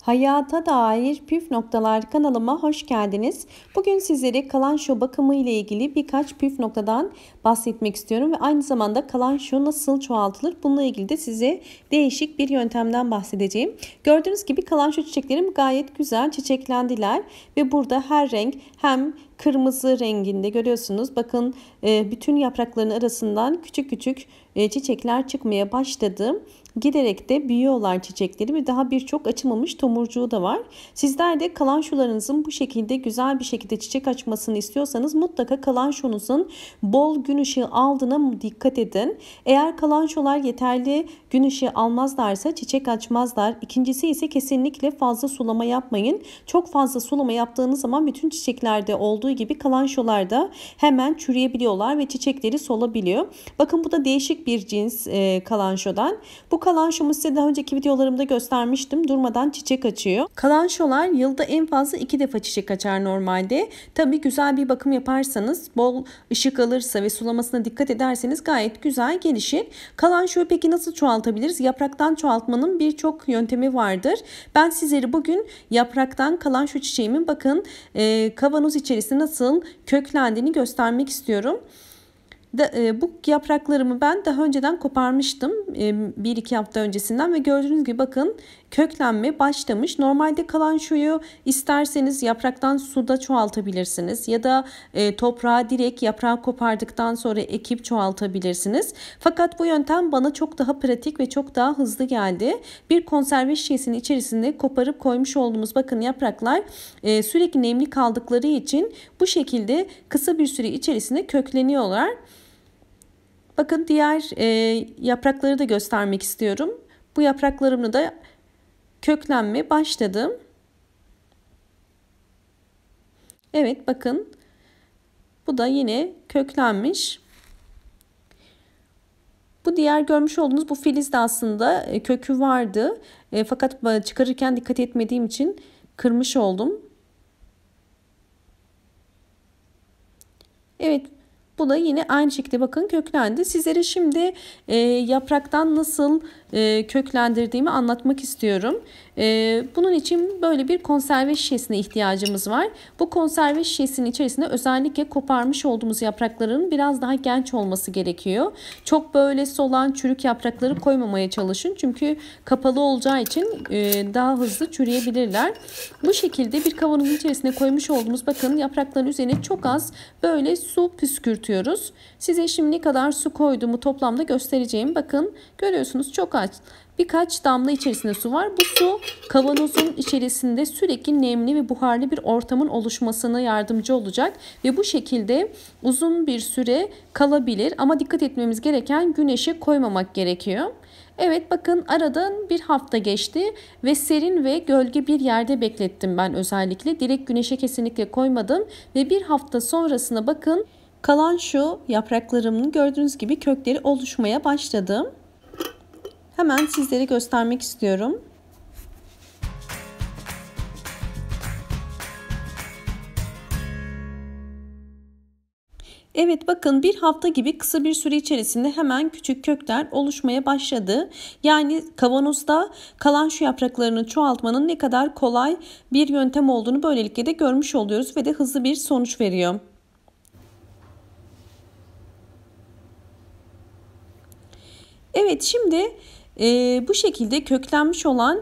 Hayata dair püf noktalar kanalıma hoş geldiniz. Bugün sizlere kalanço bakımı ile ilgili birkaç püf noktadan bahsetmek istiyorum ve aynı zamanda kalanço nasıl çoğaltılır bununla ilgili de size değişik bir yöntemden bahsedeceğim. Gördüğünüz gibi kalanço çiçeklerim gayet güzel çiçeklendiler ve burada her renk hem kırmızı renginde görüyorsunuz. Bakın bütün yaprakların arasından küçük küçük çiçekler çıkmaya başladı. Giderek de büyüyorlar çiçekleri ve daha birçok açılmamış tomurcuğu da var. Sizler de kalançolarınızın bu şekilde güzel bir şekilde çiçek açmasını istiyorsanız mutlaka kalançonuzun bol gün ışığı aldığına dikkat edin. Eğer kalançolar yeterli gün ışığı almazlarsa çiçek açmazlar. İkincisi ise kesinlikle fazla sulama yapmayın. Çok fazla sulama yaptığınız zaman bütün çiçeklerde olduğu gibi kalançolarda hemen çürüyebiliyorlar ve çiçekleri solabiliyor. Bakın bu da değişik bir cins kalançodan. Bu kalançomu size daha önceki videolarımda göstermiştim. Durmadan çiçek açıyor. Kalançolar yılda en fazla 2 defa çiçek açar normalde. Tabii güzel bir bakım yaparsanız, bol ışık alırsa ve sulamasına dikkat ederseniz gayet güzel gelişir. Kalançoyu peki nasıl çoğaltabiliriz? Yapraktan çoğaltmanın birçok yöntemi vardır. Ben sizlere bugün yapraktan kalanço çiçeğimin bakın kavanoz içerisinde nasıl köklendiğini göstermek istiyorum. Bu yapraklarımı ben daha önceden koparmıştım 1-2 hafta öncesinden ve gördüğünüz gibi bakın köklenme başlamış. Normalde kalançoyu isterseniz yapraktan suda çoğaltabilirsiniz ya da toprağa direkt yaprağı kopardıktan sonra ekip çoğaltabilirsiniz. Fakat bu yöntem bana çok daha pratik ve çok daha hızlı geldi. Bir konserve şişesinin içerisinde koparıp koymuş olduğumuz bakın yapraklar sürekli nemli kaldıkları için bu şekilde kısa bir süre içerisinde kökleniyorlar. Bakın diğer yaprakları da göstermek istiyorum. Bu yapraklarımla da köklenme başladı. Evet bakın bu da yine köklenmiş. Bu diğer görmüş olduğunuz bu filiz de aslında kökü vardı. Fakat çıkarırken dikkat etmediğim için kırmış oldum. Evet. Bu da yine aynı şekilde bakın köklendi. Sizlere şimdi yapraktan nasıl köklendirdiğimi anlatmak istiyorum. Bunun için böyle bir konserve şişesine ihtiyacımız var. Bu konserve şişesinin içerisinde özellikle koparmış olduğumuz yaprakların biraz daha genç olması gerekiyor. Çok böyle solan çürük yaprakları koymamaya çalışın. Çünkü kapalı olacağı için daha hızlı çürüyebilirler. Bu şekilde bir kavanozun içerisine koymuş olduğumuz bakın yaprakların üzerine çok az böyle su püskürtüyoruz. Size şimdi ne kadar su koyduğumu toplamda göstereceğim. Bakın görüyorsunuz çok az. Birkaç damla içerisinde su var. Bu su kavanozun içerisinde sürekli nemli ve buharlı bir ortamın oluşmasına yardımcı olacak. Ve bu şekilde uzun bir süre kalabilir. Ama dikkat etmemiz gereken güneşe koymamak gerekiyor. Evet bakın aradan bir hafta geçti ve serin ve gölge bir yerde beklettim ben özellikle. Direkt güneşe kesinlikle koymadım. Ve bir hafta sonrasına bakın kalan şu yapraklarımın gördüğünüz gibi kökleri oluşmaya başladı. Hemen sizlere göstermek istiyorum. Evet bakın bir hafta gibi kısa bir süre içerisinde hemen küçük kökler oluşmaya başladı. Yani kavanozda kalan şu yapraklarını çoğaltmanın ne kadar kolay bir yöntem olduğunu böylelikle de görmüş oluyoruz ve de hızlı bir sonuç veriyor. Evet şimdi bu şekilde köklenmiş olan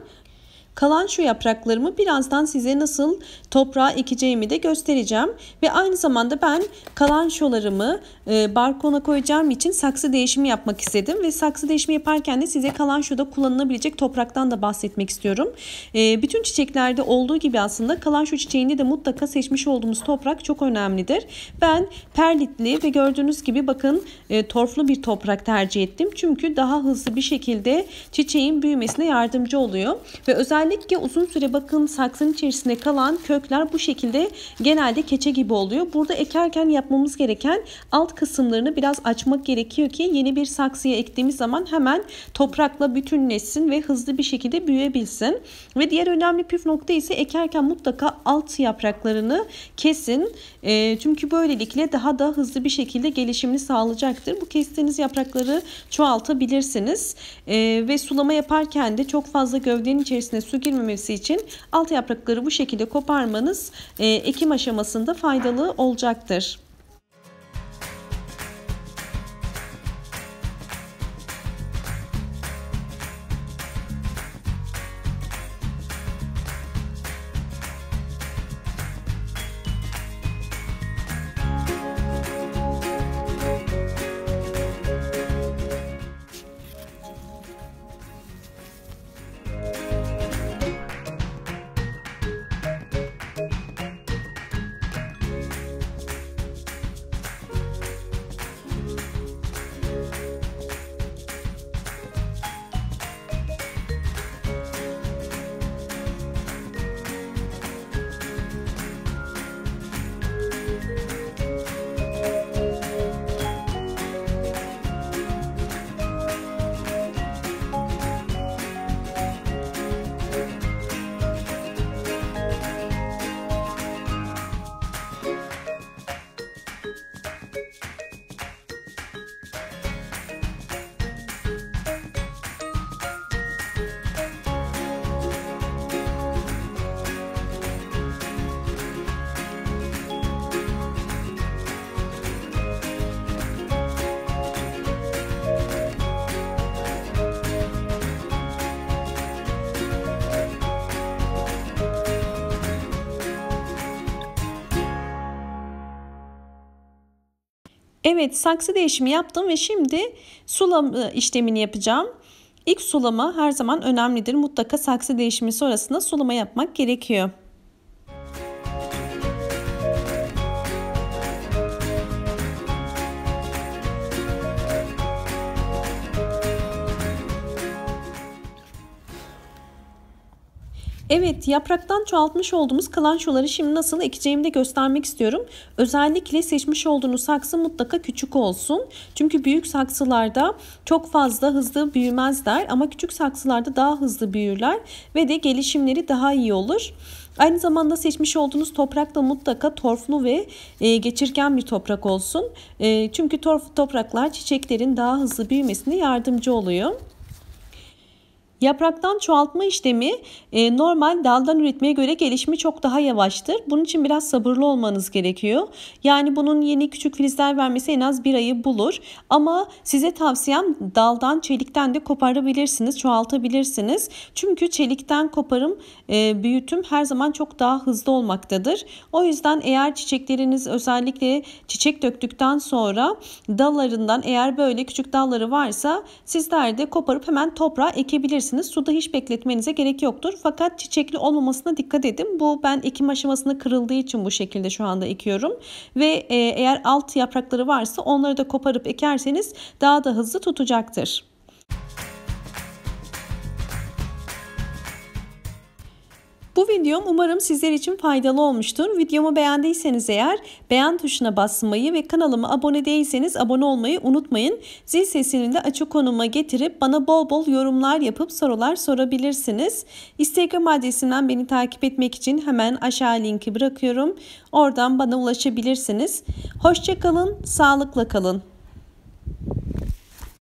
kalan şu yapraklarımı birazdan size nasıl toprağa ekeceğimi de göstereceğim. Ve aynı zamanda ben kalançolarımı balkona koyacağım için saksı değişimi yapmak istedim. Ve saksı değişimi yaparken de size kalançoda kullanılabilecek topraktan da bahsetmek istiyorum. Bütün çiçeklerde olduğu gibi aslında kalanço çiçeğinde de mutlaka seçmiş olduğumuz toprak çok önemlidir. Ben perlitli ve gördüğünüz gibi bakın torflu bir toprak tercih ettim. Çünkü daha hızlı bir şekilde çiçeğin büyümesine yardımcı oluyor. Ve özellikle uzun süre bakın saksının içerisinde kalan kökler bu şekilde genelde keçe gibi oluyor. Burada ekerken yapmamız gereken alt kısımlarını biraz açmak gerekiyor ki yeni bir saksıya ektiğimiz zaman hemen toprakla bütünleşsin ve hızlı bir şekilde büyüyebilsin. Ve diğer önemli püf nokta ise ekerken mutlaka alt yapraklarını kesin. Çünkü böylelikle daha da hızlı bir şekilde gelişimini sağlayacaktır. Bu kestiğiniz yaprakları çoğaltabilirsiniz. Ve sulama yaparken de çok fazla gövdenin içerisine su su girmemesi için alt yaprakları bu şekilde koparmanız ekim aşamasında faydalı olacaktır. Evet, saksı değişimi yaptım ve şimdi sulama işlemini yapacağım. İlk sulama her zaman önemlidir. Mutlaka saksı değişimi sonrasında sulama yapmak gerekiyor. Evet, yapraktan çoğaltmış olduğumuz kalançoları şimdi nasıl ekeceğimi de göstermek istiyorum. Özellikle seçmiş olduğunuz saksı mutlaka küçük olsun. Çünkü büyük saksılarda çok fazla hızlı büyümezler ama küçük saksılarda daha hızlı büyürler ve de gelişimleri daha iyi olur. Aynı zamanda seçmiş olduğunuz toprak da mutlaka torflu ve geçirgen bir toprak olsun. Çünkü torflu topraklar çiçeklerin daha hızlı büyümesine yardımcı oluyor. Yapraktan çoğaltma işlemi normal daldan üretmeye göre gelişimi çok daha yavaştır. Bunun için biraz sabırlı olmanız gerekiyor. Yani bunun yeni küçük filizler vermesi en az bir ayı bulur. Ama size tavsiyem daldan, çelikten de koparabilirsiniz, çoğaltabilirsiniz. Çünkü çelikten koparım, büyütüm her zaman çok daha hızlı olmaktadır. O yüzden eğer çiçekleriniz özellikle çiçek döktükten sonra dallarından eğer böyle küçük dalları varsa sizler de koparıp hemen toprağa ekebilirsiniz. Suda hiç bekletmenize gerek yoktur. Fakat çiçekli olmamasına dikkat edin. Bu ben ekim aşamasında kırıldığı için bu şekilde şu anda ekiyorum. Ve eğer alt yaprakları varsa onları da koparıp ekerseniz daha da hızlı tutacaktır. Bu videom umarım sizler için faydalı olmuştur. Videomu beğendiyseniz eğer beğen tuşuna basmayı ve kanalıma abone değilseniz abone olmayı unutmayın. Zil sesini de açık konuma getirip bana bol bol yorumlar yapıp sorular sorabilirsiniz. Instagram adresimden beni takip etmek için hemen aşağı linki bırakıyorum. Oradan bana ulaşabilirsiniz. Hoşça kalın, sağlıkla kalın.